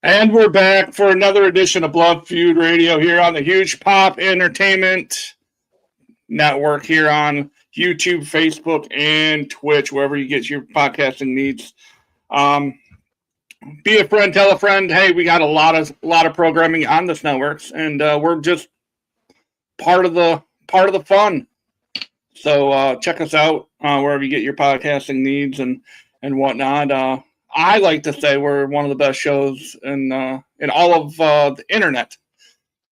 And we're back for another edition of Blood Feud Radio here on the Huge Pop Entertainment Network here on YouTube, Facebook, and Twitch, wherever you get your podcasting needs. Be a friend, tell a friend. Hey, we got a lot of programming on this networks, and we're just part of the fun. So check us out wherever you get your podcasting needs and whatnot. I like to say we're one of the best shows in all of the internet.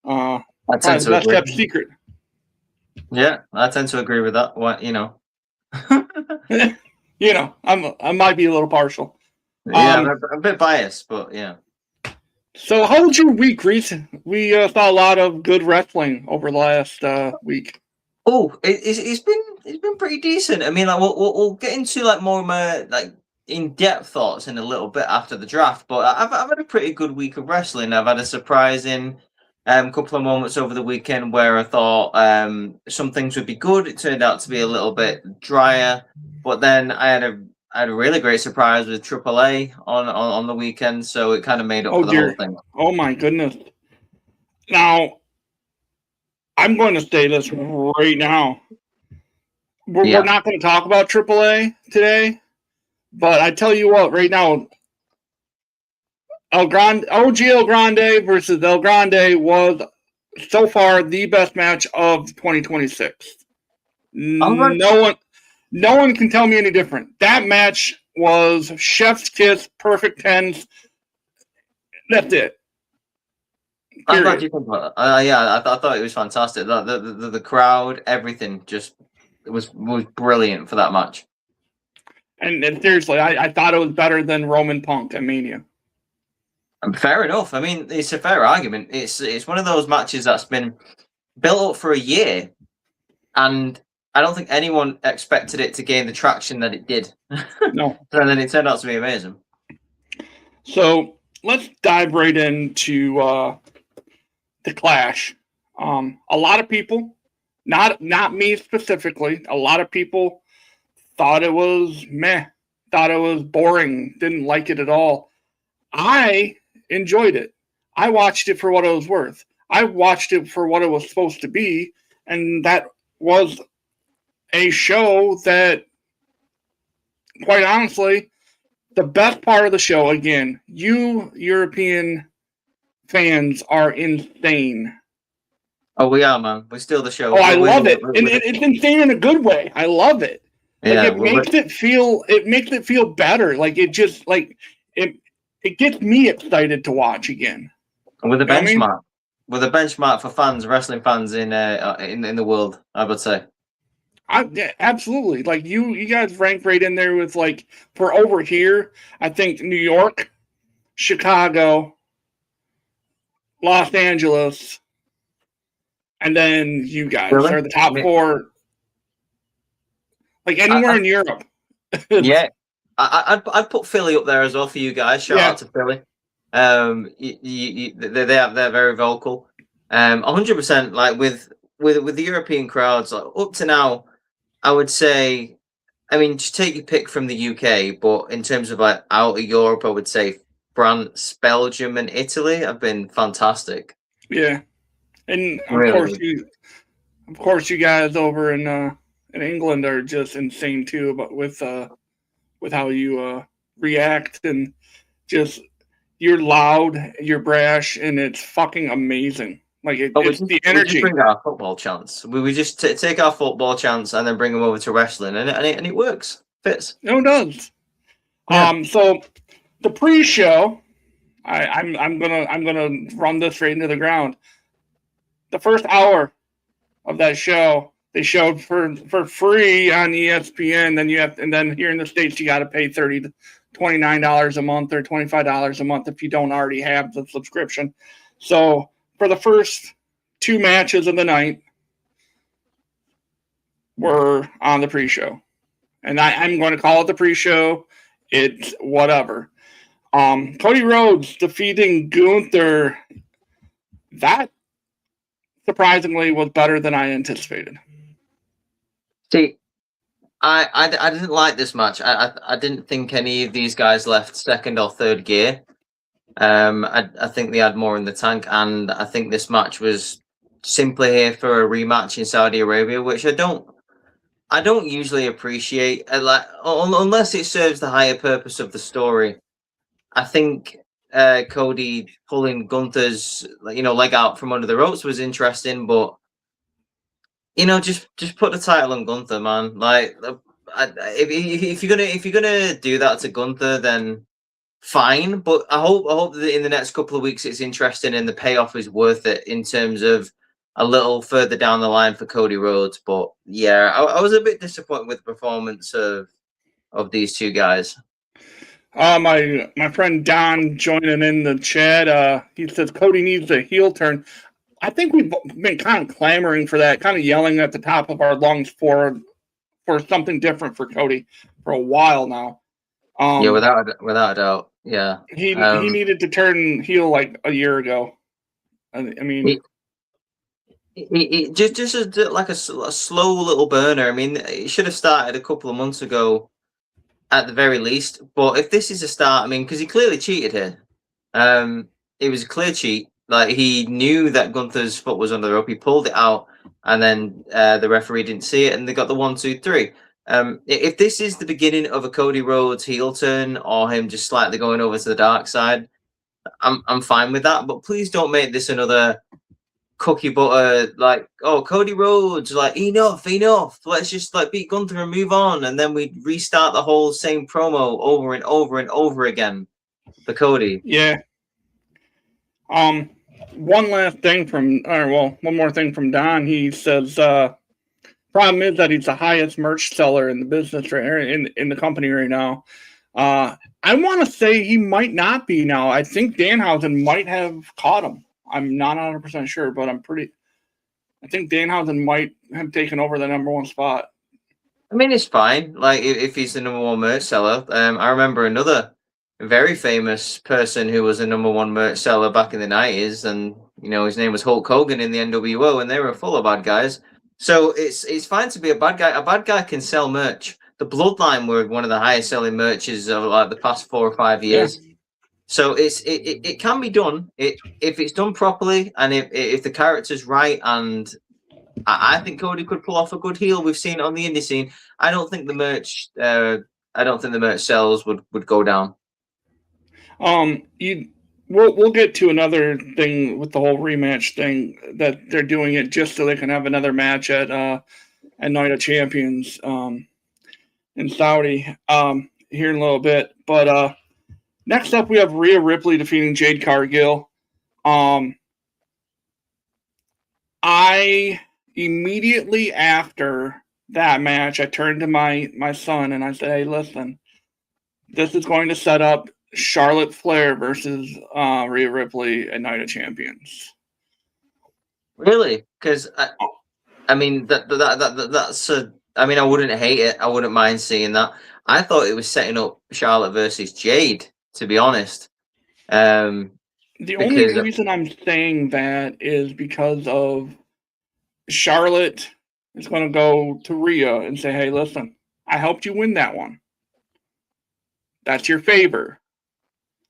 Probably the best kept secret. Yeah, I tend to agree with that. What I might be a little partial. Yeah, I'm a bit biased, but yeah. So, how was your week, Rhys? We saw a lot of good wrestling over the last week. Oh, it's been pretty decent. I mean, like we'll get into like more of my like in-depth thoughts in a little bit after the draft, but I've had a pretty good week of wrestling. I've had a surprising couple of moments over the weekend where I thought some things would be good. It turned out to be a little bit drier, but then I had a really great surprise with AAA on the weekend, so it kind of made up for the whole thing. Oh my goodness! Now, I'm going to say this right now. We're not going to talk about AAA today. But I tell you what, right now, OG El Grande versus El Grande was so far the best match of 2026. Right. No one can tell me any different. That match was chef's kiss, perfect 10s. That's it. I'm glad you talked about that. I thought it was fantastic. The crowd, everything, just was brilliant for that match. And seriously, I thought it was better than Roman Punk at Mania. Fair enough. I mean, it's a fair argument. It's one of those matches that's been built up for a year, and I don't think anyone expected it to gain the traction that it did. No. And then it turned out to be amazing. So let's dive right into the Clash. A lot of people, not me specifically, a lot of people thought it was meh, thought it was boring, didn't like it at all. I enjoyed it. I watched it for what it was worth. I watched it for what it was supposed to be, and that was a show that, quite honestly, the best part of the show, again, you European fans are insane. Oh, we are, man. We steal the show. Oh, I love it. And it's insane in a good way. I love it. Like, it makes it feel better. Like, it just, like, it gets me excited to watch again. With a benchmark. With a benchmark for fans, wrestling fans in the world, I would say. Yeah, absolutely. Like, you guys rank right in there with, like, for over here, I think New York, Chicago, Los Angeles, and then you guys are the top four. Like, anywhere in Europe. Yeah. I'd put Philly up there as well for you guys. Shout out to Philly. They're very vocal. 100%. Like with the European crowds, like up to now, I would say, I mean, just take your pick from the UK. But in terms of like out of Europe, I would say France, Belgium, and Italy have been fantastic. Yeah, and of course, you guys over in England are just insane too. But with how you react and just you're loud, you're brash, and it's fucking amazing. Like it's the energy. We just bring our football chants. We just take our football chants and then bring them over to wrestling, and it works. Fits. No, it does. Yeah. So the pre-show, I'm gonna run this right into the ground. The first hour of that show, they showed for free on ESPN. Then and then here in the States you got to pay $30 to $29 a month or $25 a month if you don't already have the subscription. So for the first two matches of the night were on the pre-show, and I'm going to call it the pre-show. It's whatever. Cody Rhodes defeating Gunther. That surprisingly was better than I anticipated. See, I didn't like this match. I didn't think any of these guys left second or third gear. I think they had more in the tank, and I think this match was simply here for a rematch in Saudi Arabia, which I don't usually appreciate. Unless it serves the higher purpose of the story. I think Cody pulling Gunther's leg out from under the ropes was interesting, but just put the title on Gunther, man. Like, if you're gonna do that to Gunther, then fine. But I hope that in the next couple of weeks it's interesting and the payoff is worth it in terms of a little further down the line for Cody Rhodes. But yeah, I was a bit disappointed with the performance of these two guys. My friend Don joining in the chat. He says Cody needs a heel turn. I think we've been kind of clamoring for that, kind of yelling at the top of our lungs for something different for Cody for a while now. Yeah, without a doubt. Yeah, he needed to turn heel like a year ago. I mean, it just like a slow little burner. I mean, it should have started a couple of months ago at the very least. But if this is a start, I mean, because he clearly cheated here. It was a clear cheat. Like, he knew that Gunther's foot was under the rope. He pulled it out, and then the referee didn't see it, and they got the 1, 2, 3. If this is the beginning of a Cody Rhodes heel turn or him just slightly going over to the dark side, I'm fine with that. But please don't make this another cookie butter, like, oh, Cody Rhodes, like, enough, let's just like beat Gunther and move on, and then we restart the whole same promo over and over and over again for Cody. Yeah. One more thing from Don. He says problem is that he's the highest merch seller in the business in the company right now. I want to say he might not be now. I think Danhausen might have caught him. I'm not 100% sure, but I think Danhausen might have taken over the number one spot. I mean, it's fine. Like, if he's the number one merch seller. I remember another very famous person who was a number one merch seller back in the 90s, and his name was Hulk Hogan in the NWO, and they were full of bad guys. So it's fine to be a bad guy. A bad guy can sell merch. The Bloodline were one of the highest selling merches of like the past 4 or 5 years. Yeah. So it can be done if it's done properly, and if the character's right. And I think Cody could pull off a good heel. We've seen it on the indie scene. I don't think the merch sales would go down. We'll get to another thing with the whole rematch thing, that they're doing it just so they can have another match at Night of Champions in Saudi here in a little bit. But next up we have Rhea Ripley defeating Jade Cargill. I immediately after that match, I turned to my son and I said, "Hey, listen, this is going to set up Charlotte Flair versus Rhea Ripley at Night of Champions." Really? Because I mean that's I mean, I wouldn't hate it. I wouldn't mind seeing that. I thought it was setting up Charlotte versus Jade, to be honest. The only reason I'm saying that is because of Charlotte is going to go to Rhea and say, "Hey, listen, I helped you win that one. That's your favor.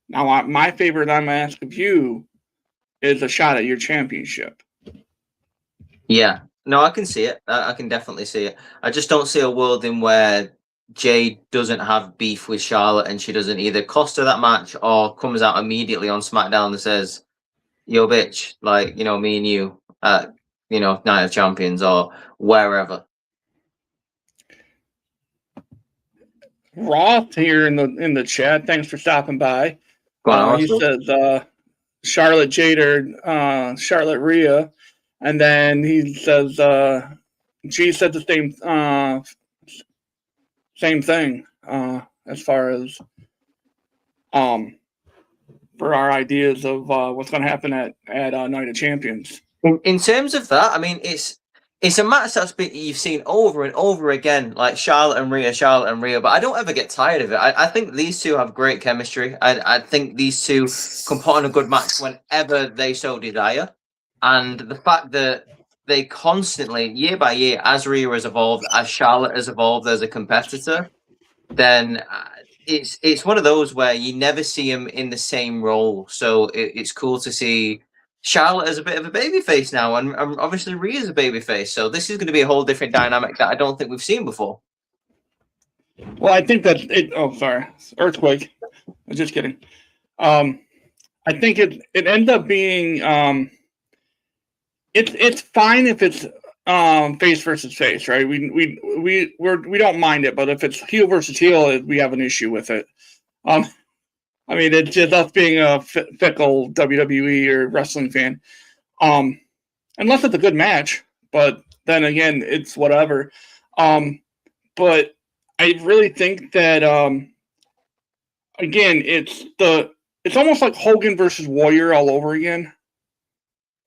Now, my favor that I'm going to ask of you is a shot at your championship." Yeah. No, I can see it. I can definitely see it. I just don't see a world in where Jade doesn't have beef with Charlotte and she doesn't either cost her that match or comes out immediately on SmackDown and says, "Yo, bitch, like, me and you at, Night of Champions or wherever." Roth here in the chat. Thanks for stopping by. Go on, He says Charlotte Jader, Charlotte Rhea, and then he says G said the same thing as far as for our ideas of what's going to happen at Night of Champions. In terms of that, I mean, it's a match you've seen over and over again, like Charlotte and Rhea, but I don't ever get tired of it. I think these two have great chemistry. I think these two can put on a good match whenever they so desire. And the fact that they constantly, year by year, as Rhea has evolved, as Charlotte has evolved as a competitor, then it's one of those where you never see them in the same role. So it's cool to see Charlotte as a bit of a babyface now, and obviously Rhea's a babyface. So this is going to be a whole different dynamic that I don't think we've seen before. Well, I think that's it. Oh, sorry, earthquake. I'm just kidding. I think it ends up being it's fine if it's face versus face, right? We don't mind it, but if it's heel versus heel, we have an issue with it. I mean, it's just us being a fickle WWE or wrestling fan. Unless it's a good match, but then again, it's whatever. But I really think that again, it's almost like Hogan versus Warrior all over again.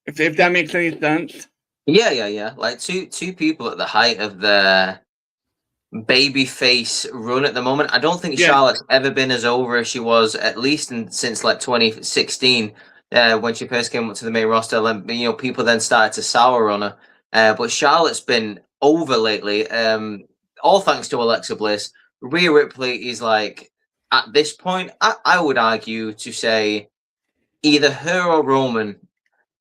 If that makes any sense. Yeah. Like two people at the height of their babyface run at the moment. I don't think Charlotte's ever been as over as she was, at least since like 2016, when she first came up to the main roster. And people then started to sour on her. But Charlotte's been over lately. All thanks to Alexa Bliss. Rhea Ripley is like, at this point, I would argue to say either her or Roman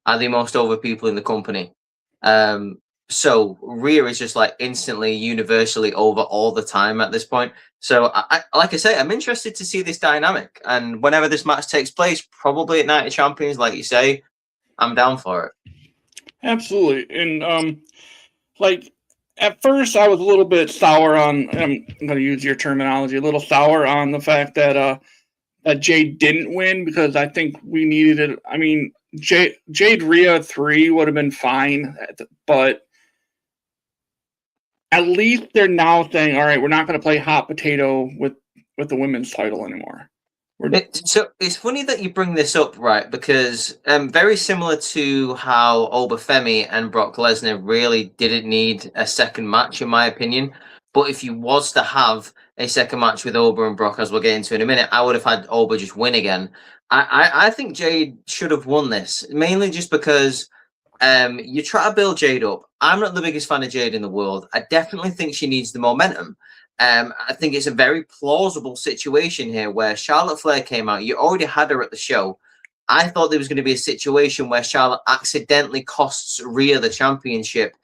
are the most over people in the company. So Rhea is just like instantly, universally over all the time at this point. So like I say, I'm interested to see this dynamic. And whenever this match takes place, probably at Night of Champions, like you say, I'm down for it. Absolutely. And like at first I was a little bit sour on, I'm going to use your terminology, a little sour on the fact that Jade didn't win, because I think we needed it. I mean, Jade Rhea 3 would have been fine, but at least they're now saying, all right, we're not going to play hot potato with the women's title anymore. So it's funny that you bring this up, right? Because very similar to how Obafemi and Brock Lesnar really didn't need a second match, in my opinion. But if you was to have a second match with Oba and Brock, as we'll get into in a minute, I would have had Oba just win again. I think Jade should have won this, mainly just because you try to build Jade up. I'm not the biggest fan of Jade in the world. I definitely think she needs the momentum. I think it's a very plausible situation here where Charlotte Flair came out. You already had her at the show. I thought there was going to be a situation where Charlotte accidentally costs Rhea the championship,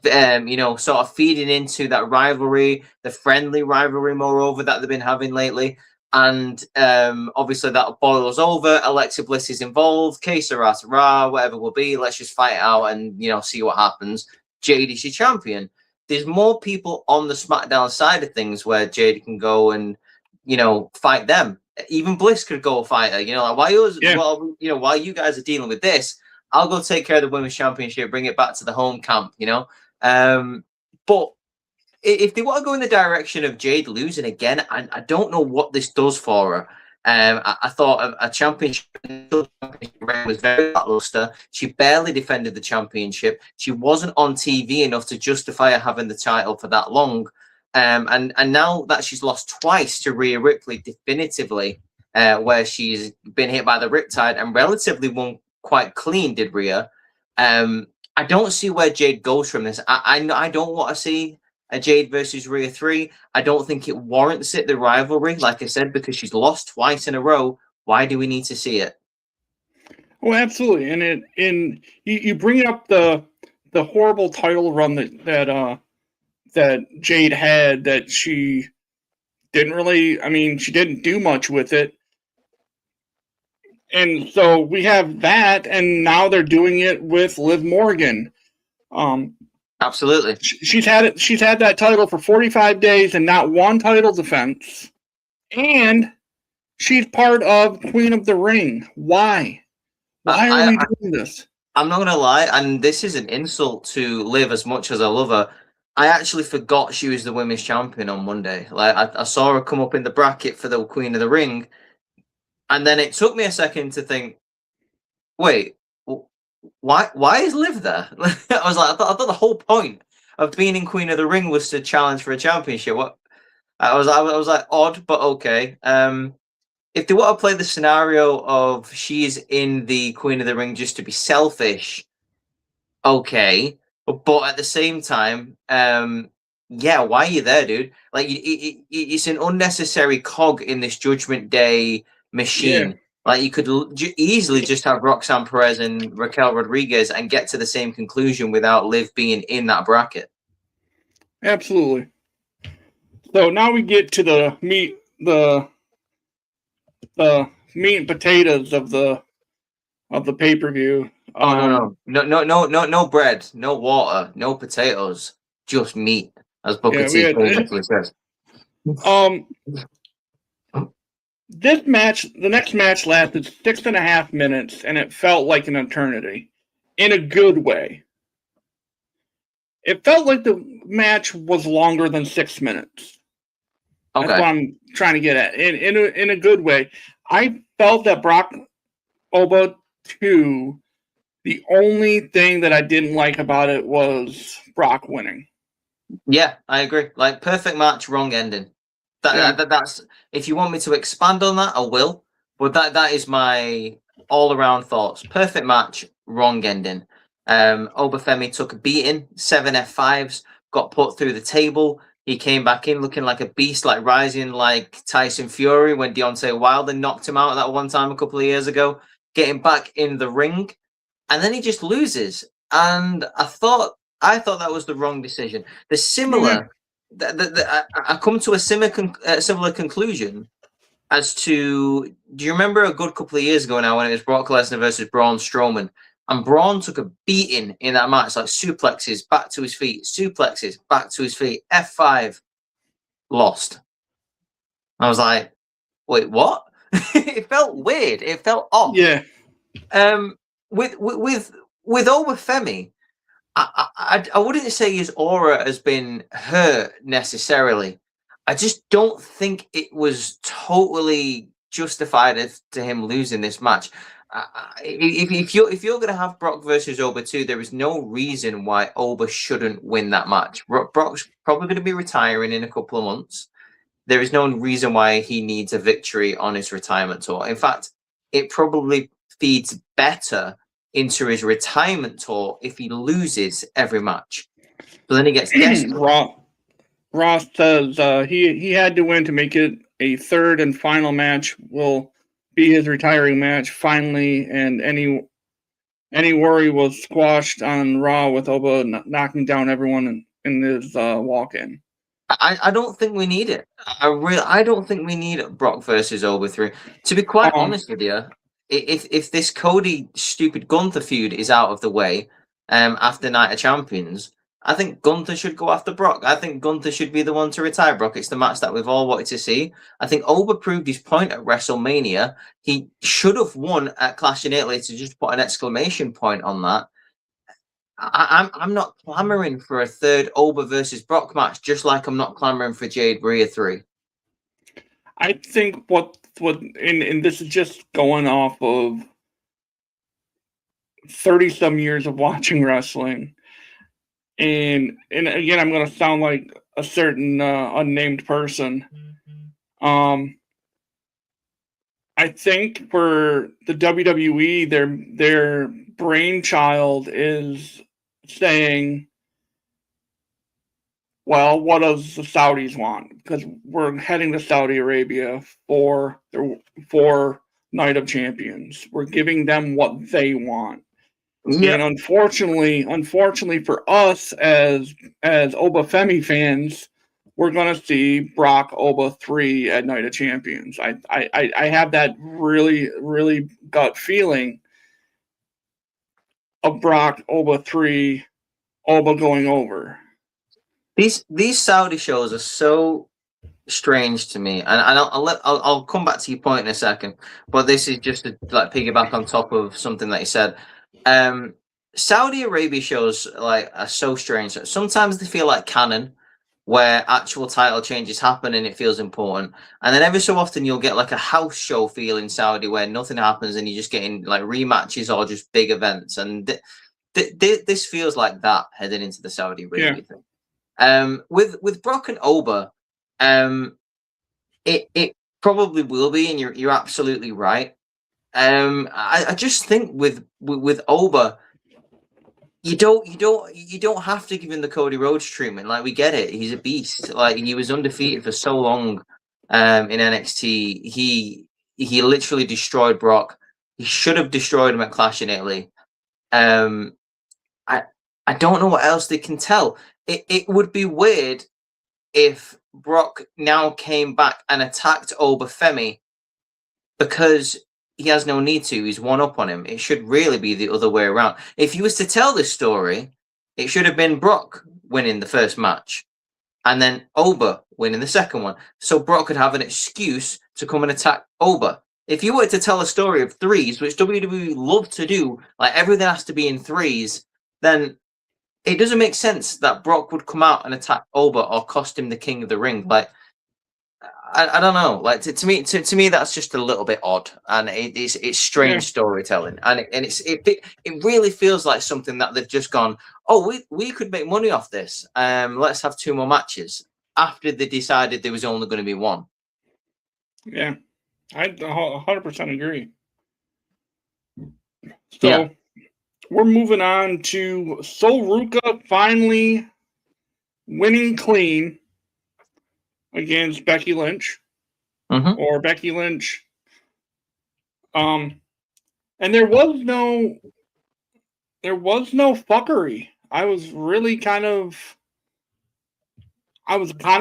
sort of feeding into that rivalry, the friendly rivalry, moreover, that they've been having lately. And obviously that boils over. Alexa Bliss is involved. Que sera, sera, whatever will be. Let's just fight it out and, see what happens. Jade is your champion. There's more people on the SmackDown side of things where Jade can go and, fight them. Even Bliss could go fight her. Like while you guys are dealing with this, I'll go take care of the Women's Championship, bring it back to the home camp, But if they want to go in the direction of Jade losing again, I don't know what this does for her. I thought a championship was very lackluster. She barely defended the championship. She wasn't on TV enough to justify her having the title for that long. And now that she's lost twice to Rhea Ripley definitively, where she's been hit by the Riptide and relatively won quite clean, did Rhea. I don't see where Jade goes from this. I don't want to see a Jade versus Rhea 3. I don't think it warrants it, the rivalry, like I said, because she's lost twice in a row. Why do we need to see it? Well, absolutely. And you bring up the horrible title run that Jade had, that she didn't really, she didn't do much with it. And so we have that, and now they're doing it with Liv Morgan. Absolutely. She's had it. She's had that title for 45 days and not one title defense. And she's part of Queen of the Ring. Why? Why are we doing this? I'm not gonna lie, and this is an insult to Liv as much as I love her. I actually forgot she was the women's champion on Monday. Like I saw her come up in the bracket for the Queen of the Ring, and then it took me a second to think, wait, why is Liv there? I was like, I thought the whole point of being in Queen of the Ring was to challenge for a championship. What I was like odd, but okay. If they want to play the scenario of she's in the Queen of the Ring just to be selfish, okay, but at the same time, yeah, why are you there, dude? Like, it's an unnecessary cog in this Judgment Day machine. Yeah. Like, you could easily just have Roxanne Perez and Raquel Rodriguez and get to the same conclusion without Liv being in that bracket. Absolutely. So now we get to the meat, the meat and potatoes of the pay-per-view. No bread, no water, no potatoes, just meat, as Booker T famously says. This match, the next match lasted 6.5 minutes, and it felt like an eternity, in a good way. It felt like the match was longer than 6 minutes. Okay. That's what I'm trying to get at. In a good way. I felt that Brock Oba 2, the only thing that I didn't like about it was Brock winning. Yeah, I agree. Like, perfect match, wrong ending. That's, if you want me to expand on that, I will. But that is my all-around thoughts. Perfect match, wrong ending. Obafemi took a beating, 7 F5s, got put through the table. He came back in looking like a beast, like rising like Tyson Fury when Deontay Wilder knocked him out that one time a couple of years ago, getting back in the ring. And then he just loses. And I thought that was the wrong decision. The similar... I come to a similar conclusion as to, do you remember a good couple of years ago now when it was Brock Lesnar versus Braun Strowman, and Braun took a beating in that match, like suplexes back to his feet, suplexes back to his feet, F5, lost. I was like, wait, what? It felt weird. It felt off. Yeah. With Obafemi, I wouldn't say his aura has been hurt necessarily. I just don't think it was totally justified to him losing this match. If you're going to have Brock versus Oba 2, there is no reason why Oba shouldn't win that match. Brock's probably going to be retiring in a couple of months. There is no reason why he needs a victory on his retirement tour. In fact, it probably feeds better into his retirement tour if he loses every match. So then he gets desperate. Ross says he had to win to make it a third and final match. Will be his retiring match finally, and any worry was squashed on Raw with Oba knocking down everyone in his walk-in. I don't think we need it. I don't think we need Brock versus Oba 3. To be quite honest with you, if this Cody stupid Gunther feud is out of the way after Night of Champions, I think Gunther should go after Brock. I think Gunther should be the one to retire Brock. It's the match that we've all wanted to see. I think Oba proved his point at WrestleMania. He should have won at Clash in Italy, to just put an exclamation point on that. I'm not clamoring for a third Oba versus Brock match, just like I'm not clamoring for Jade Rhea 3. I think what and this is just going off of 30-some years of watching wrestling, and again, I'm going to sound like a certain unnamed person. I think for the WWE, their brainchild is saying, well, what does the Saudis want? Because we're heading to Saudi Arabia for Night of Champions. We're giving them what they want. Yep. And unfortunately for us as Obafemi fans, we're gonna see Brock Oba 3 at Night of Champions. I have that really, really gut feeling of Brock Oba 3 Oba going over. These Saudi shows are so strange to me, and I'll come back to your point in a second. But this is just to like piggyback on top of something that you said. Saudi Arabia shows like are so strange. Sometimes they feel like canon, where actual title changes happen and it feels important. And then every so often you'll get like a house show feel in Saudi where nothing happens and you're just getting like rematches or just big events. And this feels like that heading into the Saudi Arabia thing. With Brock and Oba, it probably will be, and you're absolutely right. I just think with Oba, you don't have to give him the Cody Rhodes treatment. Like, we get it, he's a beast. Like, he was undefeated for so long in NXT. He literally destroyed Brock. He should have destroyed him at Clash in Italy. I don't know what else they can tell. It would be weird if Brock now came back and attacked Oba Femi because he has no need to. He's one up on him. It should really be the other way around. If he was to tell this story, it should have been Brock winning the first match and then Oba winning the second one. So Brock could have an excuse to come and attack Oba. If you wanted to tell a story of threes, which WWE love to do, like everything has to be in threes, then it doesn't make sense that Brock would come out and attack Oba or cost him the King of the Ring. Like, I don't know. Like, to me, that's just a little bit odd, and it's strange storytelling, and it really feels like something that they've just gone, oh, we could make money off this. Let's have 2 more matches after they decided there was only going to be one. Yeah, I 100% agree. So we're moving on to Sol Ruka finally winning clean against Becky Lynch, or Becky Lynch. And there was no fuckery. I was kind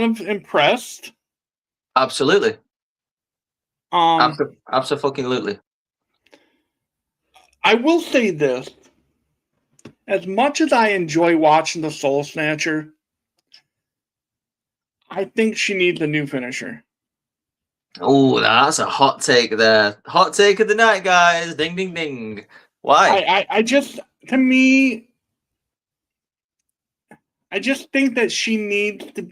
of impressed. Absolutely. Absolutely. I will say this. As much as I enjoy watching the Soul Snatcher, I think she needs a new finisher. Oh, that's a hot take there. Hot take of the night, guys. Ding, ding, ding. Why? I just think that she needs to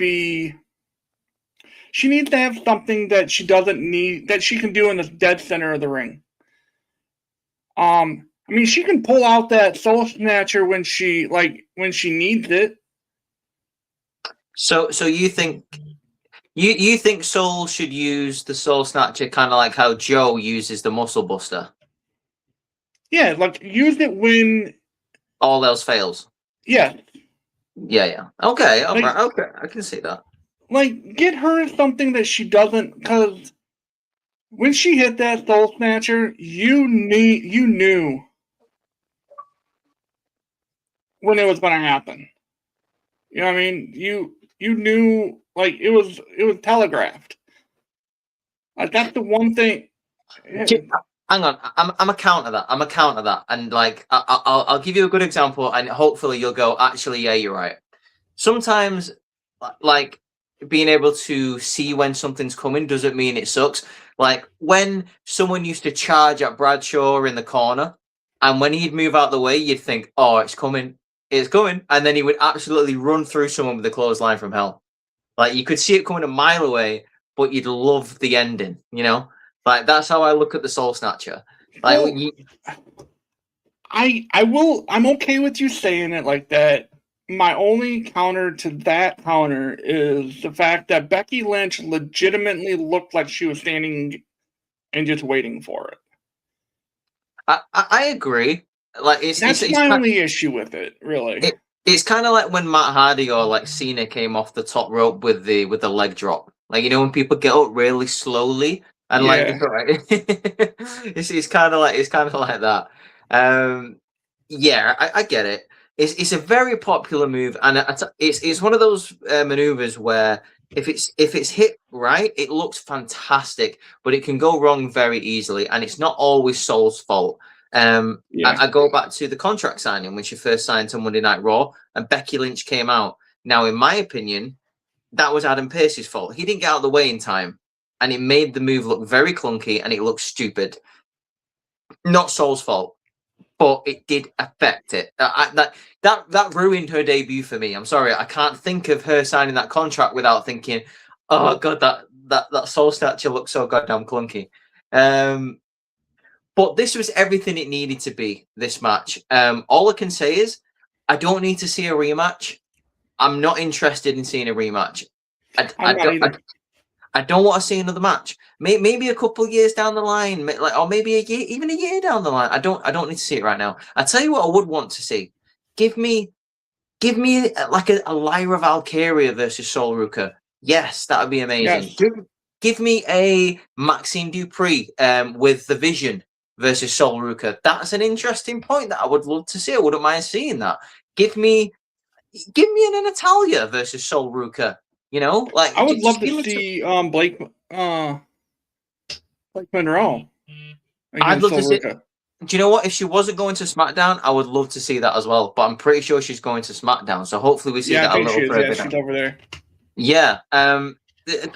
have something that she doesn't need, that she can do in the dead center of the ring. I mean, she can pull out that Soul Snatcher when she needs it. So you think you think Soul should use the Soul Snatcher kind of like how Joe uses the Muscle Buster? Yeah, like use it when all else fails. Yeah. Yeah. Okay. Right. Okay, I can see that. Like, get her something that she doesn't, because when she hit that Soul Snatcher, you knew when it was going to happen. You know what I mean? You knew, like, it was telegraphed. Like, that's the one thing. Hang on, I'm a counter that, and like I'll give you a good example, and hopefully you'll go, actually, yeah, you're right. Sometimes, like, being able to see when something's coming doesn't mean it sucks. Like when someone used to charge at Bradshaw in the corner, and when he'd move out the way, you'd think, oh, it's coming, and then he would absolutely run through someone with a clothesline from hell. Like, you could see it coming a mile away, but you'd love the ending, you know? Like, that's how I look at the Soul Snatcher. Like, well, I'm okay with you saying it like that. My only counter to that counter is the fact that Becky Lynch legitimately looked like she was standing and just waiting for it. I agree. Like, that's my only issue with it, really. It's kind of like when Matt Hardy or like Cena came off the top rope with the leg drop. Like, you know, when people get up really slowly and like it's kind of like that. Yeah, I get it. It's a very popular move, and it's one of those maneuvers where if it's hit right, it looks fantastic, but it can go wrong very easily, and it's not always Soul's fault. I go back to the contract signing when she first signed to Monday Night Raw, and Becky Lynch came out. Now, in my opinion, that was Adam Pearce's fault. He didn't get out of the way in time, and it made the move look very clunky, and it looked stupid. Not Soul's fault, but it did affect it. That ruined her debut for me. I'm sorry, I can't think of her signing that contract without thinking, "Oh God, that Soul statue looks so goddamn clunky." But this was everything it needed to be. This match. All I can say is, I don't need to see a rematch. I'm not interested in seeing a rematch. I don't want to see another match. Maybe a couple of years down the line, or maybe a year, even a year down the line. I don't need to see it right now. I tell you what, I would want to see. Give me like a Lyra Valkyria versus Sol Ruka. Yes, that would be amazing. Yes. Give me a Maxine Dupree with the Vision versus Sol Ruka. That's an interesting point that I would love to see. I wouldn't mind seeing that. Give me an Natalia versus Sol Ruka. You know, like I would love to see Blake Monroe. I'd love to see. Do you know what? If she wasn't going to SmackDown, I would love to see that as well. But I'm pretty sure she's going to SmackDown, so hopefully we see that a little further. Yeah, she's over there. Yeah.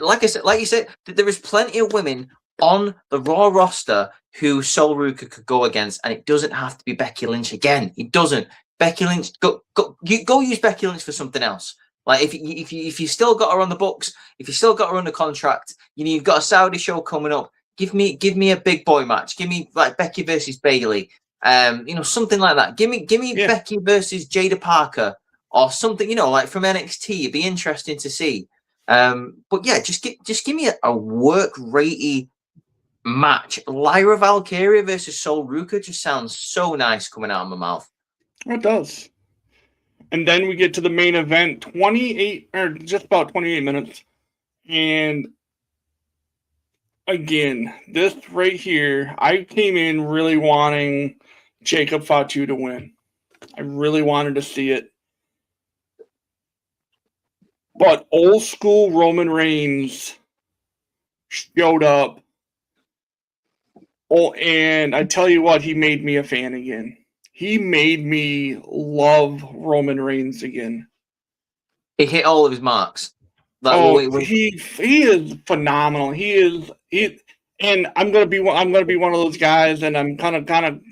Like you said, there is plenty of women on the Raw roster who Sol Ruka could go against, and it doesn't have to be Becky Lynch again. It doesn't. Becky Lynch, go use Becky Lynch for something else. Like if you still got her on the books, if you still got her under contract, you've got a Saudi show coming up. Give me a big boy match. Give me like Becky versus Bayley. Something like that. Give me Becky versus Jada Parker or something. Like from NXT. It'd be interesting to see. But yeah, just give me a work ratey match. Lyra Valkyria versus Sol Ruka just sounds so nice coming out of my mouth. It does. And then we get to the main event, 28 or just about 28 minutes. And again, this right here, I came in really wanting Jacob Fatu to win. I really wanted to see it. But old school Roman Reigns showed up. Oh, and I tell you what, he made me a fan again. He made me love Roman Reigns again. He hit all of his marks. He is phenomenal. And I'm gonna be one of those guys, and I'm kind of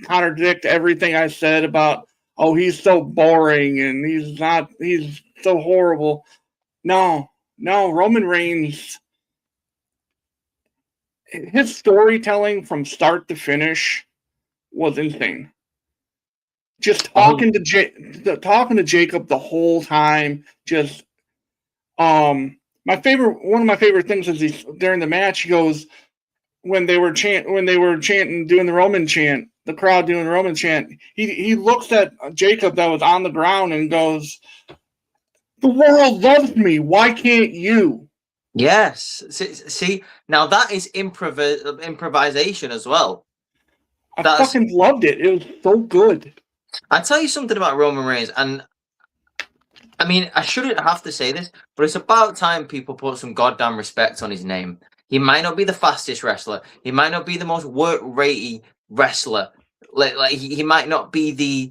contradict everything I said about he's so boring and he's so horrible. No, Roman Reigns, his storytelling from start to finish was insane. Just talking to Jacob the whole time. Just one of my favorite things is during the match, he goes when they were chanting, doing the Roman chant, the crowd doing the Roman chant. He looks at Jacob that was on the ground and goes, "The world loves me. Why can't you?" Yes. See, now that is improvisation as well. I fucking loved it. It was so good. I tell you something about Roman Reigns, and I mean, I shouldn't have to say this, but it's about time people put some goddamn respect on his name. He might not be the fastest wrestler. He might not be the most work-ratey wrestler. Like he might not be the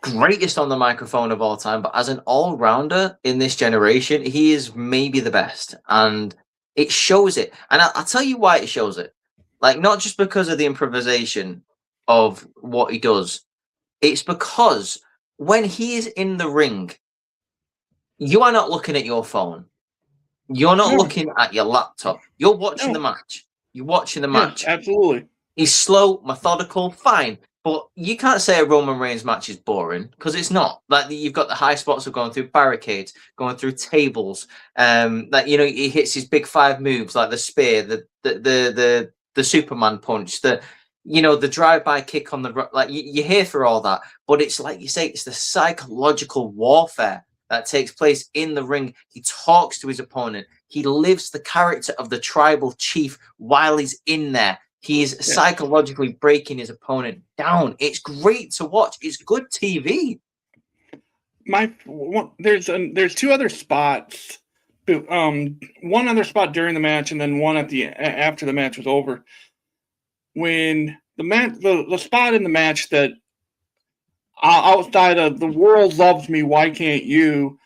greatest on the microphone of all time, but as an all-rounder in this generation, he is maybe the best, and it shows it. And I'll tell you why it shows it. Like, not just because of the improvisation of what he does. It's because when he is in the ring, you are not looking at your phone. You're not looking at your laptop. You're watching the match. You're watching the match. Yes, absolutely. He's slow, methodical, fine. But you can't say a Roman Reigns match is boring, because it's not. Like, you've got the high spots of going through barricades, going through tables. He hits his big five moves like the spear, the Superman punch, the drive-by kick on the you're here for all that. But it's like you say, it's the psychological warfare that takes place in the ring. He talks to his opponent. He lives the character of the tribal chief while he's in there. He's psychologically breaking his opponent down. It's great to watch. It's good TV. There's two other spots. One other spot during the match, and then one after the match was over. When the spot in the match that outside of the world loves me, why can't you?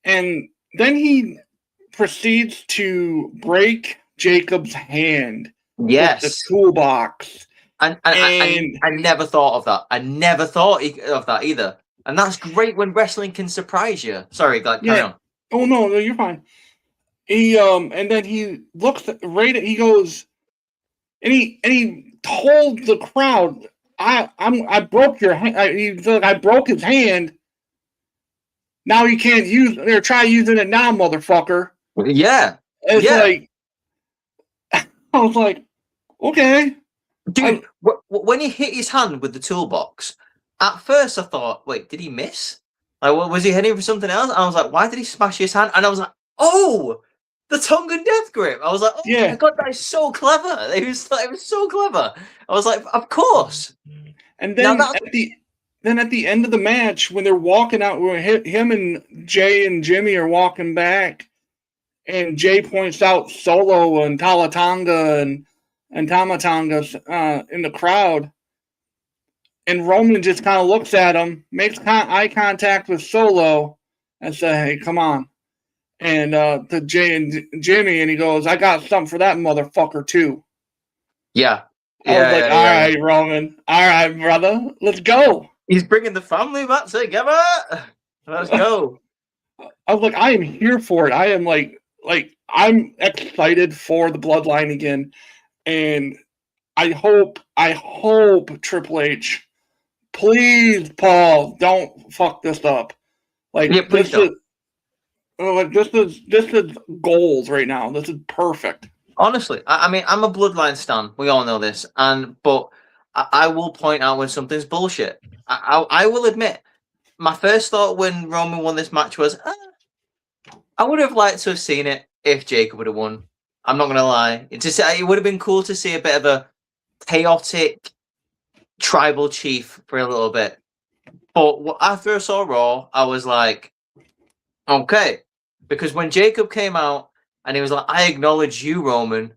And then he proceeds to break Jacob's hand with the Yes. toolbox. And I never thought of that. I never thought of that either. And that's great when wrestling can surprise you. Sorry, carry on. Oh no, you're fine. He and then he looks right at he goes and he told the crowd, I broke your hand. I broke his hand. Now you can't use it. Or try using it now, motherfucker. Yeah. It's like I was like, okay. Dude, when he hit his hand with the toolbox, at first I thought, wait, did he miss? Like, was he heading for something else? And I was like, why did he smash his hand? And I was like, oh, the Tongan death grip. I was like, oh my god, that is so clever. It was so clever. I was like, of course. And then at the end of the match, when they're walking out, him and Jay and Jimmy are walking back, and Jay points out Solo and Talatonga and Tamatonga in the crowd, and Roman just kind of looks at him, makes eye contact with Solo, and says, "Hey, come on." And to Jay and Jimmy, and he goes, "I got something for that motherfucker too." Yeah. I was like, all right, Roman. All right, brother. Let's go. He's bringing the family back together. Let's go. I was like, I am here for it. I am like I'm excited for the bloodline again. And I hope Triple H, please, Paul, don't fuck this up. Like, this is gold right now. This is perfect. Honestly, I mean, I'm a bloodline stan. We all know this, but I will point out when something's bullshit. I will admit, my first thought when Roman won this match was, I would have liked to have seen it if Jacob would have won. I'm not gonna lie. It would have been cool to see a bit of a chaotic tribal chief for a little bit. But after I saw Raw, I was like, okay, because when Jacob came out. And he was like, I acknowledge you, Roman.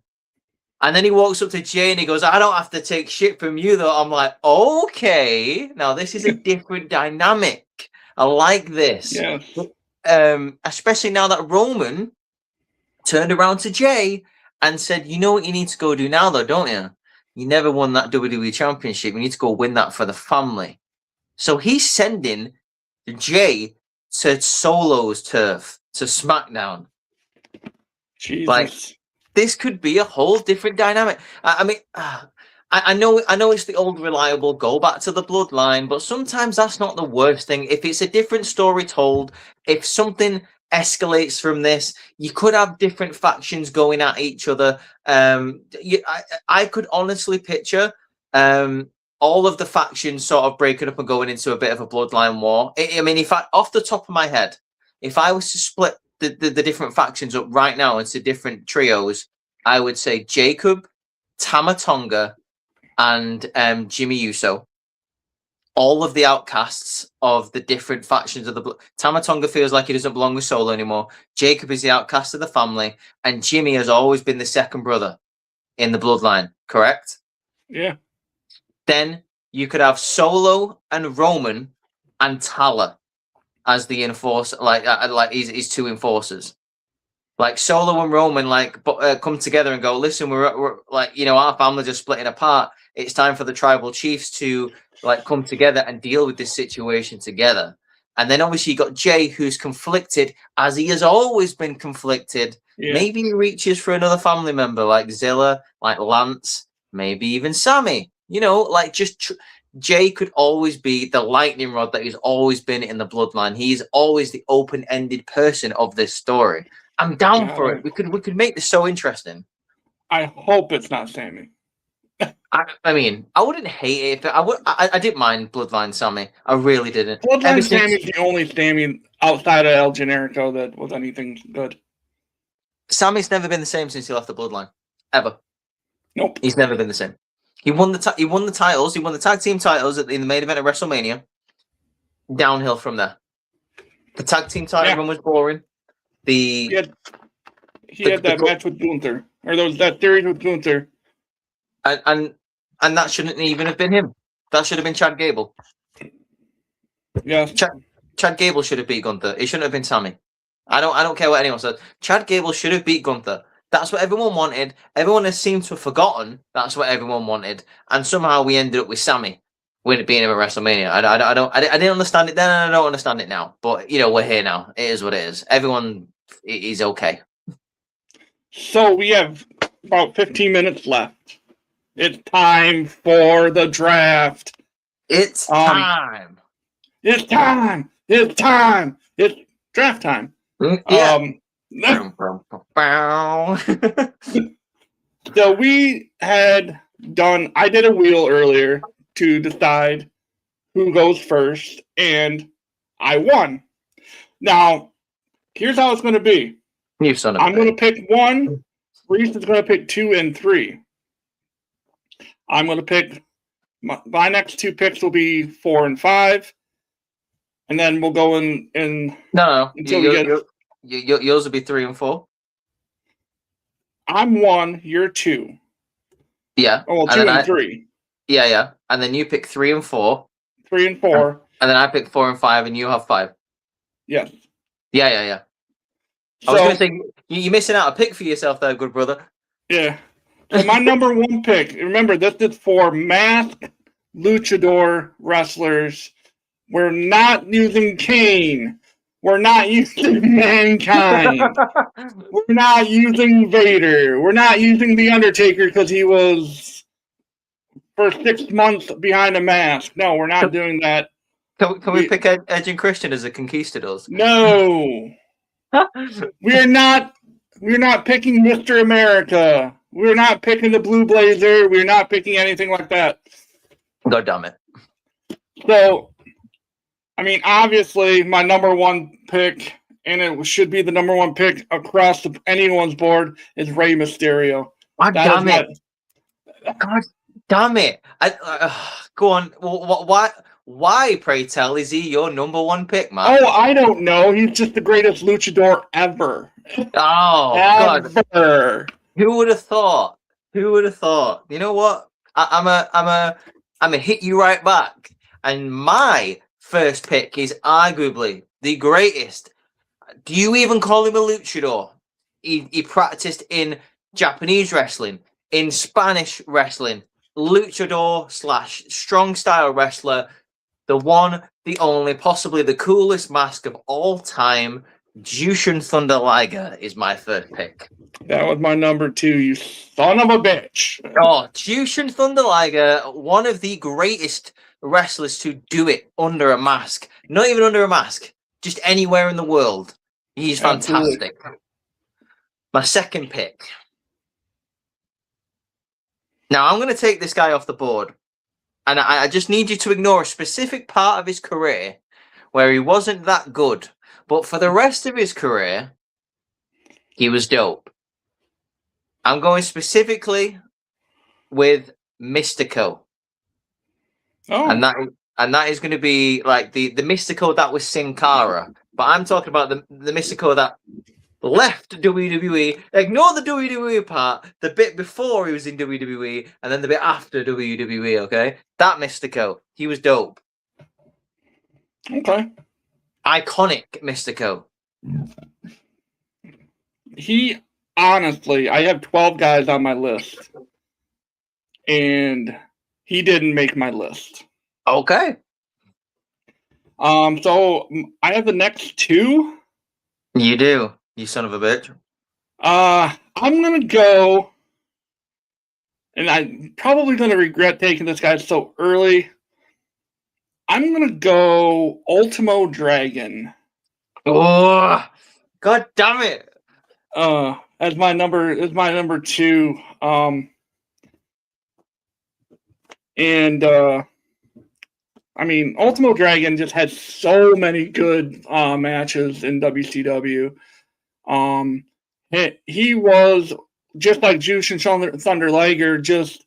And then he walks up to Jay and he goes, I don't have to take shit from you, though. I'm like, okay. Now, this is a different dynamic. I like this. Yes. Especially now that Roman turned around to Jay and said, you know what you need to go do now, though, don't you? You never won that WWE Championship. You need to go win that for the family. So he's sending Jay to Solo's turf, to SmackDown. Jesus. Like, this could be a whole different dynamic. I mean, I know it's the old reliable go back to the bloodline, but sometimes that's not the worst thing. If it's a different story told, if something escalates from this, you could have different factions going at each other. I could honestly picture all of the factions sort of breaking up and going into a bit of a bloodline war. I mean, off the top of my head, if I was to split the different factions up right now into different trios, I would say Jacob, Tamatonga, and Jimmy Uso. All of the outcasts of the different factions of the Tamatonga feels like he doesn't belong with Solo anymore. Jacob is the outcast of the family, and Jimmy has always been the second brother in the bloodline, correct? Yeah. Then you could have Solo and Roman and Tala as the enforcer, like he's two enforcers. Like Solo and Roman, come together and go, listen, we're like, our families are splitting apart. It's time for the tribal chiefs to come together and deal with this situation together. And then obviously you got Jay, who's conflicted, as he has always been conflicted. Yeah. Maybe he reaches for another family member like Zilla, like Lance, maybe even Sammy. Jay could always be the lightning rod that he's always been in the bloodline. He's always the open-ended person of this story. I'm down for it. We could make this so interesting. I hope it's not Sammy. I mean, I wouldn't hate it. I didn't mind Bloodline Sammy. I really didn't. Bloodline Sammy's the only Sammy outside of El Generico that was anything good. Sammy's never been the same since he left the Bloodline. Ever. Nope. He's never been the same. He won the titles. He won the tag team titles in the main event of WrestleMania. Downhill from there. The tag team title run was boring. He had that match with Gunther, or that series with Gunther. And And that shouldn't even have been him. That should have been Chad Gable. Yeah. Chad Gable should have beat Gunther. It shouldn't have been Sammy. I don't care what anyone says. Chad Gable should have beat Gunther. That's what everyone wanted. Everyone has seemed to have forgotten that's what everyone wanted, and somehow we ended up with Sammy being him at WrestleMania. I didn't understand it then, and I don't understand it now. But we're here now. It is what it is. Everyone is okay. So we have about 15 minutes left. It's time for the draft. It's time. It's time. It's time. It's draft time. Yeah. So we had done. I did a wheel earlier to decide who goes first, and I won. Now, here's how it's going to be. You son of I'm going to pick 1. Rhys is going to pick 2 and 3. I'm going to pick my next 2 picks will be 4 and 5, and then we'll go in. No. Yours will be 3 and 4. I'm 1. You're 2. Yeah. Oh, well, 2 and 3. Yeah. And then you pick 3 and 4. 3 and 4. And then I pick 4 and 5, and you have 5. Yes. Yeah. I was going to say, you're missing out a pick for yourself there, good brother. Yeah. So my number 1 pick, remember, this is for masked luchador wrestlers. We're not using Kane. We're not using Mankind. We're not using Vader. We're not using The Undertaker because he was for 6 months behind a mask. No, we're not doing that. Can we pick Edge and Christian as the conquistadors? No. We're not picking Mr. America. We're not picking the Blue Blazer. We're not picking anything like that. God damn it. So, I mean, obviously, my number 1 pick, and it should be the number 1 pick across anyone's board, is Rey Mysterio. God damn it. Go on. Why, pray tell, is he your number 1 pick, man? Oh, I don't know. He's just the greatest luchador ever. Oh, ever. God. Who would have thought? You know what? I'm a hit you right back. And my first pick is arguably the greatest. Do you even call him a luchador? He practiced in Japanese wrestling, in Spanish wrestling, luchador / strong style wrestler, the one, the only, possibly the coolest mask of all time. Jushin Thunder Liger is my first pick. That was my number 2, you son of a bitch. Oh, Jushin Thunder Liger, one of the greatest wrestlers to do it under a mask. Not even under a mask, just anywhere in the world. He's fantastic. Absolutely. My second pick. Now, I'm going to take this guy off the board. And I just need you to ignore a specific part of his career where he wasn't that good. But for the rest of his career, he was dope. I'm going specifically with Mystico. Oh. And that is going to be like the Mystico that was Sin Cara. But I'm talking about the Mystico that left WWE. Ignore the WWE part, the bit before he was in WWE, and then the bit after WWE, okay? That Mystico. He was dope. Okay. Iconic Mystico. He, honestly, I have 12 guys on my list. And he didn't make my list. Okay. So I have the next 2. You do, you son of a bitch. I'm gonna go, and I'm probably gonna regret taking this guy so early. I'm gonna go Ultimo Dragon. Oh, God damn it! As my number 2. I mean, Ultimo Dragon just had so many good matches in WCW. He was just like Jushin Thunder Liger. Just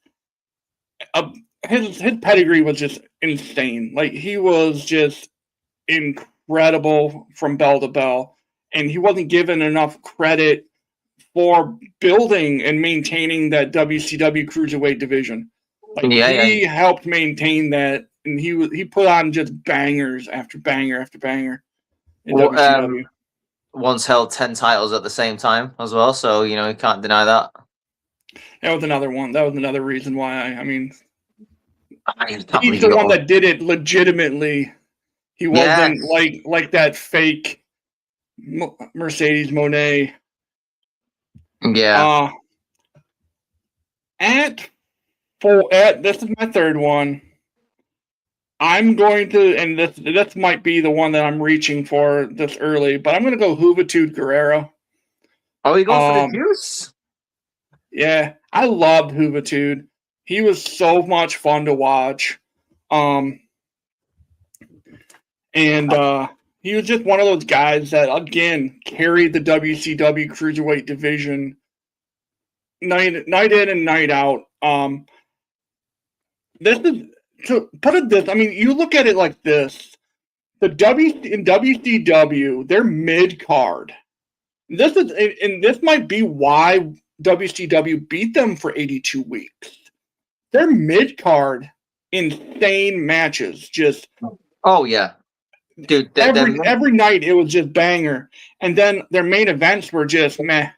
his pedigree was just insane. Like, he was just incredible from bell to bell, and he wasn't given enough credit for building and maintaining that WCW cruiserweight division. Like he helped maintain that, and he put on just bangers after banger after banger in WCW. Once held 10 titles at the same time as well, so you can't deny that. That was another one. That was another reason why he's the one that did it legitimately. He wasn't like that fake Mercedes Moné. Yeah. This is my third one. I'm going to, and this might be the one that I'm reaching for this early, but I'm going to go Juventud Guerrero. Oh, you going for the juice? Yeah, I loved Juventud. He was so much fun to watch. And he was just one of those guys that, again, carried the WCW Cruiserweight division night in and night out. This is, to put it this, you look at it like this. In WCW, they're mid-card. This might be why WCW beat them for 82 weeks. They're mid-card, insane matches. Just dude. Every night it was just banger, and then their main events were just meh.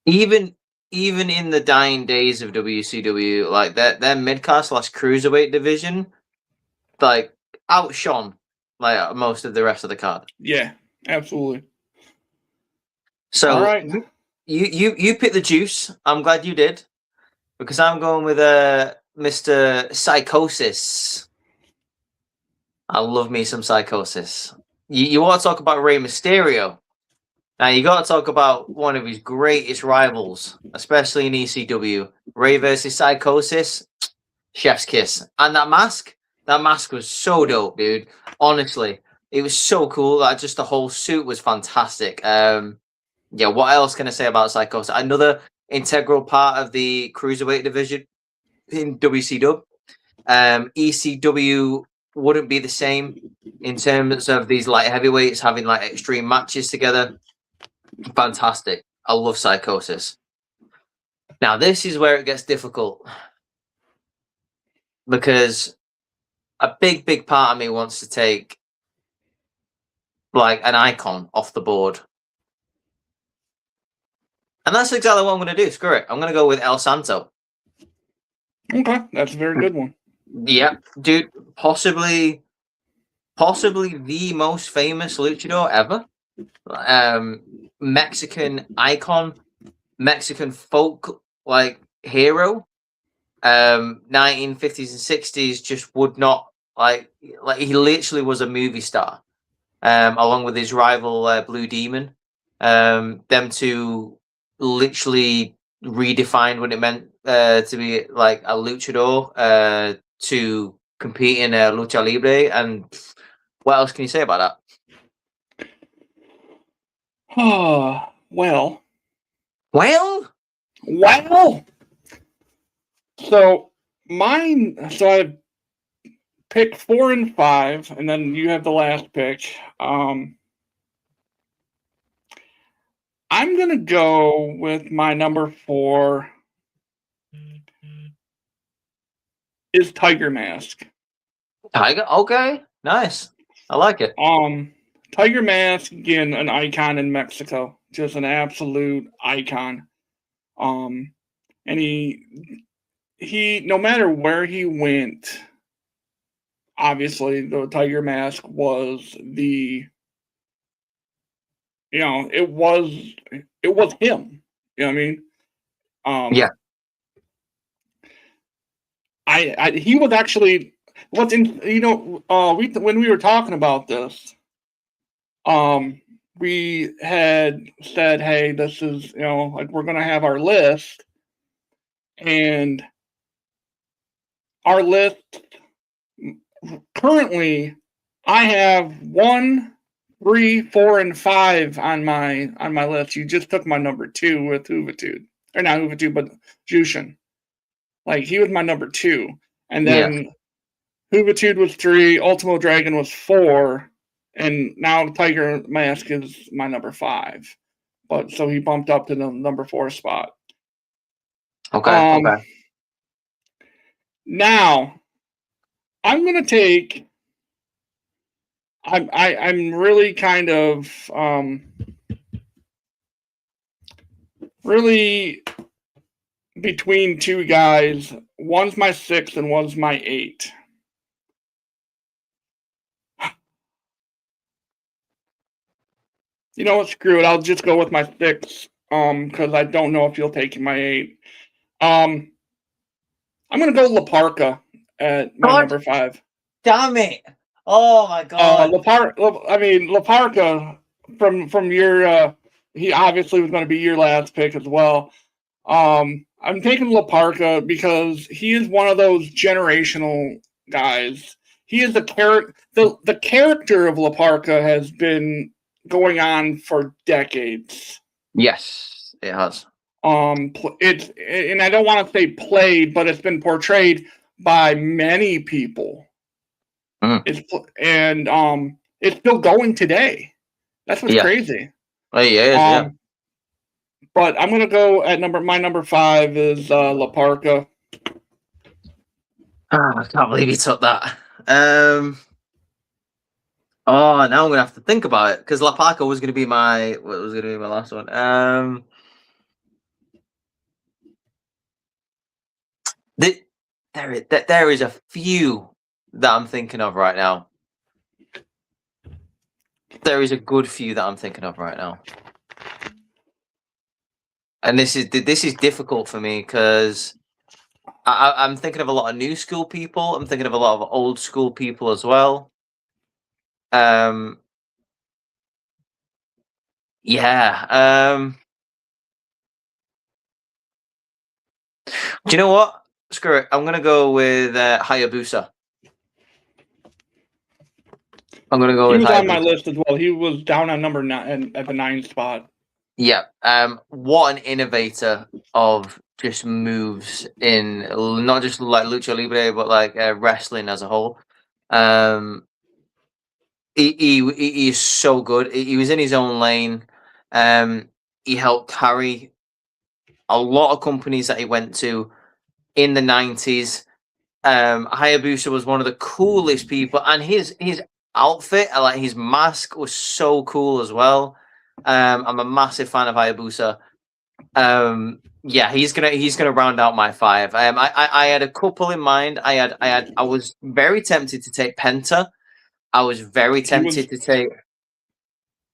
Even in the dying days of WCW, like their mid-card / cruiserweight division, like outshone like most of the rest of the card. Yeah, absolutely. So all right. you picked the juice. I'm glad you did, because I'm going with Mr. Psychosis. I love me some Psychosis. You want to talk about Rey Mysterio? Now you got to talk about one of his greatest rivals, especially in ECW. Rey versus Psychosis, chef's kiss. And that mask was so dope, dude. Honestly, it was so cool. Like, just the whole suit was fantastic. What else can I say about Psychosis? Another integral part of the Cruiserweight division in WCW. ECW wouldn't be the same in terms of these light heavyweights having like extreme matches together. Fantastic. I love Psychosis. Now, this is where it gets difficult, because a big part of me wants to take like an icon off the board. And that's exactly what I'm going to do. Screw it. I'm going to go with El Santo. Okay, that's a very good one. Yeah, dude. Possibly the most famous luchador ever. Mexican icon, Mexican folk like hero. 1950s and 60s just would not like he literally was a movie star. Along with his rival Blue Demon. Them two literally redefined what it meant to be like a luchador, to compete in lucha libre. And what else can you say about that? Well. So I picked 4 and 5, and then you have the last pick. I'm gonna go with my number 4 is Tiger Mask. Tiger? Okay, nice. I like it. Tiger Mask, again, an icon in Mexico, just an absolute icon. And he no matter where he went, obviously the Tiger Mask was it was him. You know what I mean? Yeah. He was actually when we were talking about this, we had said, hey, this is like we're gonna have our list, and our list currently I have 1, 3, 4, and 5 on my list. You just took my number 2 with Juventud. Or not Juventud, but Jushin. Like, he was my number 2. And then Juventud was 3, Ultimo Dragon was 4, and now Tiger Mask is my number 5. But so he bumped up to the number 4 spot. Okay. Now, I'm going to take. I'm really kind of really between two guys. One's my 6 and one's my 8. You know what? Screw it. I'll just go with my 6. Because I don't know if you'll take my 8. I'm gonna go Laparca at my number 5. Damn it! Oh my god! Laparca from your he obviously was going to be your last pick as well. I'm taking Laparca because he is one of those generational guys. He is the character. The character of Laparca has been going on for decades. Yes, it has. It's and I don't want to say played, but it's been portrayed by many people. It's still going today. That's what's crazy. Oh yeah. But I'm gonna go at my number 5 is Laparca. I can't believe you took that. Now I'm gonna have to think about it because Laparca was gonna be my last one. There is a few that I'm thinking of right now. There is a good few that I'm thinking of right now. And this is difficult for me because I'm thinking of a lot of new school people. I'm thinking of a lot of old school people as well. Yeah. Do you know what? Screw it. I'm gonna go with Hayabusa. I'm gonna go with He was Hayabusa. on my list as well. He was down on number 9 at the 9th spot. Yeah. What an innovator of just moves in not just like lucha libre, but like wrestling as a whole. He is so good. He was in his own lane. He helped carry a lot of companies that he went to in the 90s. Hayabusa was one of the coolest people, and his outfit, like his mask, was so cool as well. I'm a massive fan of Hayabusa. Yeah, he's gonna round out my 5. I had a couple in mind. I was very tempted to take Penta. I was very tempted to take.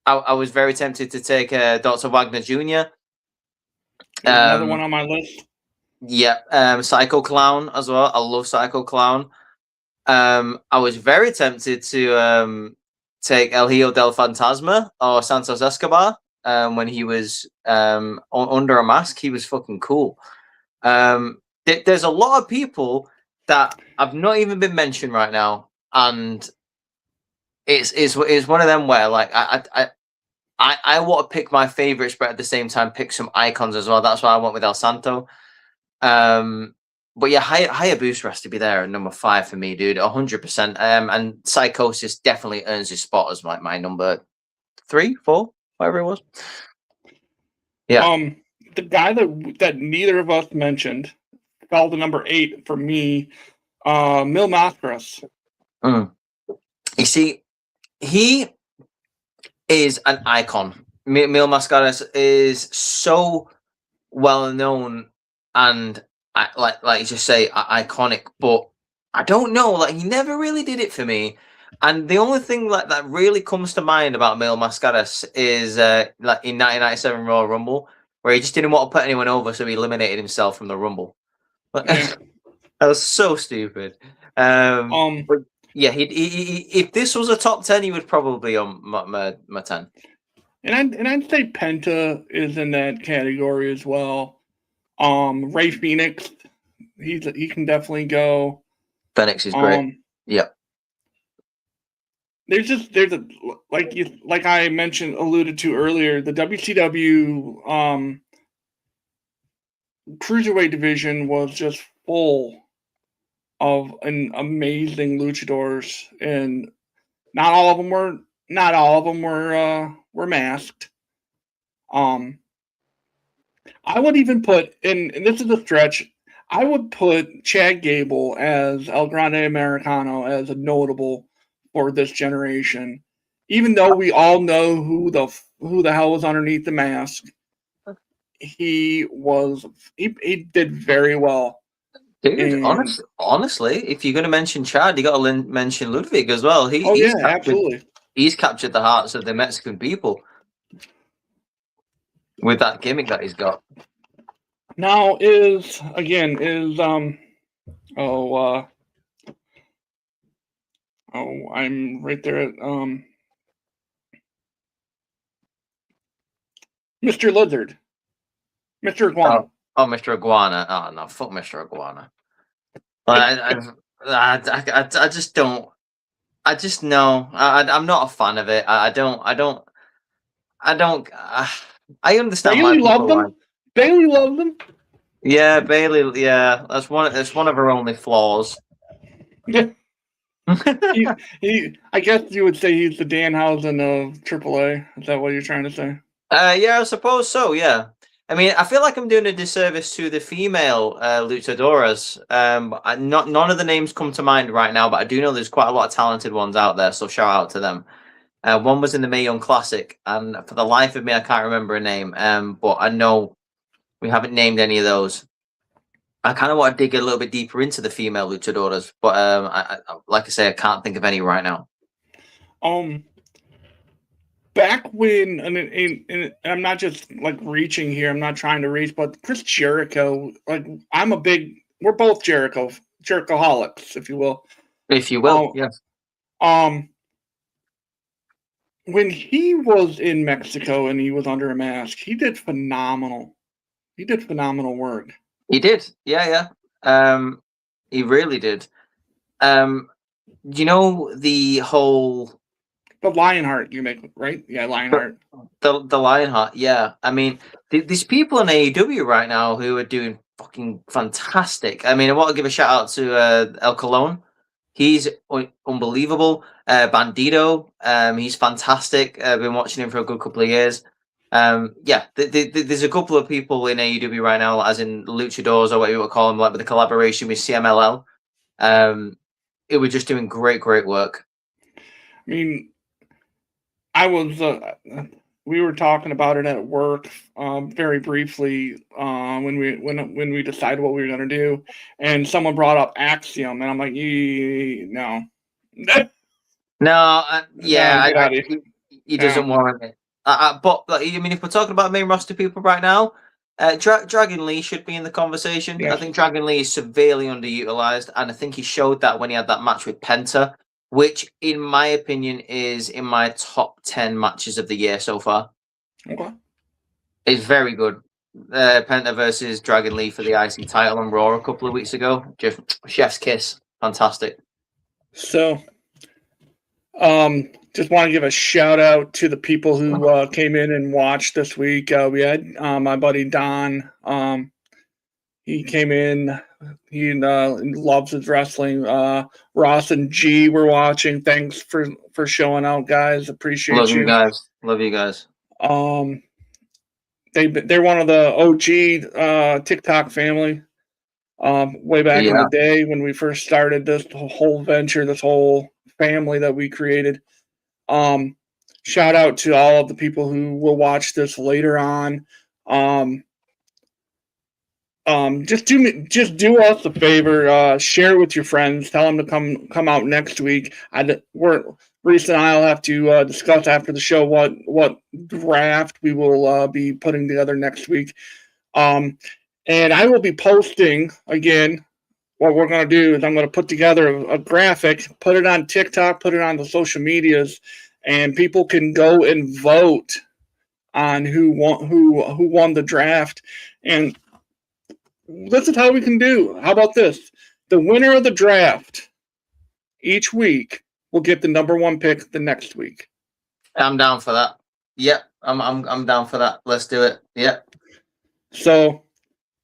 I was very tempted to take Dr. Wagner Jr. Another one on my list. Yeah, Psycho Clown as well. I love Psycho Clown. I was very tempted to take El Hijo del Fantasma or Santos Escobar when he was under a mask. He was fucking cool. There's a lot of people that have not even been mentioned right now, and it's one of them where like I want to pick my favorites, but at the same time pick some icons as well. That's why I went with El Santo. But yeah, Hayabusa has to be there at number 5 for me, dude. 100%. And Psychosis definitely earns his spot as my number 3, 4, whatever it was. Yeah. The guy that neither of us mentioned fell to number 8 for me. Mil Mascaras. You see, he is an icon. Mil Mascaras is so well known and like you just say iconic, but I don't know, like he never really did it for me. And the only thing like that really comes to mind about Mil Mascaras is like in 1997 Royal Rumble, where he just didn't want to put anyone over, so he eliminated himself from the Rumble. Yeah. That was so stupid. But yeah, he if this was a top 10, he would probably be on my 10. And I'd say Penta is in that category as well. Ray Phoenix, he can definitely go. Phoenix is great. Yeah. There's a like I alluded to earlier, the WCW cruiserweight division was just full of an amazing luchadors, and not all of them were masked. I would even put and this is a stretch. I would put Chad Gable as El Grande Americano as a notable for this generation, even though we all know who the hell was underneath the mask. He did very well. Dude, And honestly, if you're going to mention Chad, you got to mention Ludwig as well. oh yeah, absolutely. He's captured the hearts of the Mexican people with that gimmick that he's got. Now is I'm right there at Mr. Lizard. Mr. Iguana. Oh, Mr. Iguana. Oh no, fuck Mr. Iguana. I just don't. I just know. I'm not a fan of it. I don't. I understand why Bailey people loved them. like. Bailey loved them. Yeah, Bailey. Yeah, that's one of her only flaws. Yeah. I guess you would say he's the Danhausen of AAA. Is that what you're trying to say? Yeah, I suppose so. Yeah. I mean, I feel like I'm doing a disservice to the female luchadoras. None of the names come to mind right now, but I do know there's quite a lot of talented ones out there. So shout out to them. One was in the Mae Young Classic, and for the life of me, I can't remember a name. But I know we haven't named any of those. I kind of want to dig a little bit deeper into the female luchadoras, but like I say, I can't think of any right now. Back when, and I'm not just like reaching here. I'm not trying to reach, but Chris Jericho. Like we're both Jerichoholics, if you will. If you will, yes. When he was in Mexico and he was under a mask, he did phenomenal. He did phenomenal work. He did, yeah. He really did. You know the whole Lionheart you make, right? Yeah, Lionheart. The Lionheart, yeah. I mean, there's people in AEW right now who are doing fucking fantastic. I mean, I want to give a shout out to El Colon. He's unbelievable. Bandito, he's fantastic. I've been watching him for a good couple of years. Yeah, there's a couple of people in AEW right now, as in luchadors or whatever you would call them, like with the collaboration with CMLL. It was just doing great work. I mean, I was we were talking about it at work very briefly when we decided what we were going to do, and someone brought up Axiom, and I'm like, no. No, yeah, he doesn't Yeah. warrant it. But like, I mean, if we're talking about main roster people right now, Dragon Lee should be in the conversation. Yes. I think Dragon Lee is severely underutilized, and I think he showed that when he had that match with Penta, which, in my opinion, is in my top 10 matches of the year so far. Okay. It's very good. Penta versus Dragon Lee for the IC title on Raw a couple of weeks ago. Just chef's kiss. Fantastic. So, just want to give a shout out to the people who came in and watched this week. We had my buddy Don. He came in. He loves his wrestling. Ross and G were watching. Thanks for showing out, guys. Appreciate Love you guys. Love you guys. They're one of the OG TikTok family. Way back in the day when we first started this whole venture, this whole family that we created. Shout out to all of the people who will watch this later on. Just do us a favor. Share it with your friends. Tell them to come out next week. Rhys and I'll have to discuss after the show what draft we will be putting together next week. And I will be posting again. What we're going to do is I'm going to put together a graphic, put it on TikTok, put it on the social medias, and people can go and vote on who won the draft. And this is how we can do. How about this? The winner of the draft each week will get the number one pick the next week. I'm down for that. Yep, I'm down for that. Let's do it. Yep. So,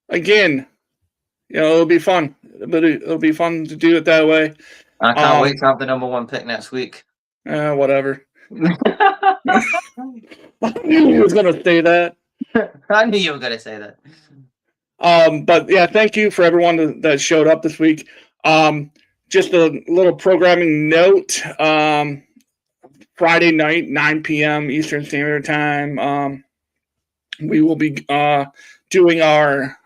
again, it'll be fun. It'll be fun to do it that way. I can't wait to have the number one pick next week. Whatever. I knew you was gonna say that. I knew you were gonna say that. But yeah, thank you for everyone that showed up this week. Just a little programming note. Friday night, 9 p.m. Eastern Standard Time. We will be doing our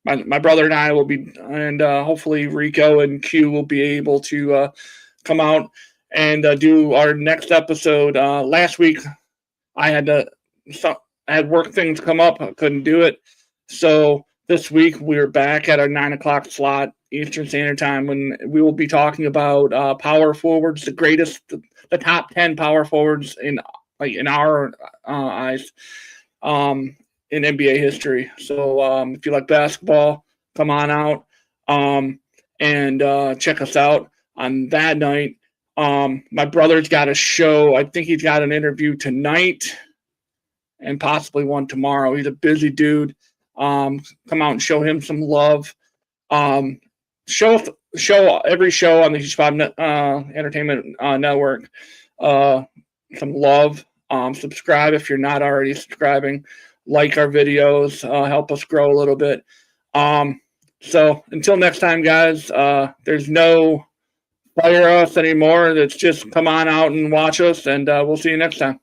my brother and I will be, and hopefully Rico and Q will be able to come out and do our next episode. Last week I had to, I had work things come up, I couldn't do it. So this week we're back at our 9 o'clock slot Eastern Standard Time when we will be talking about power forwards, the top 10 power forwards in our eyes. In NBA history. So if you like basketball, come on out and check us out on that night. My brother's got a show. I think he's got an interview tonight and possibly one tomorrow. He's a busy dude. Come out and show him some love. Show every show on the Huge Pop Entertainment Network some love. Subscribe if you're not already subscribing. Like our videos, help us grow a little bit. So until next time, guys, there's no fire us anymore. It's just come on out and watch us, and we'll see you next time.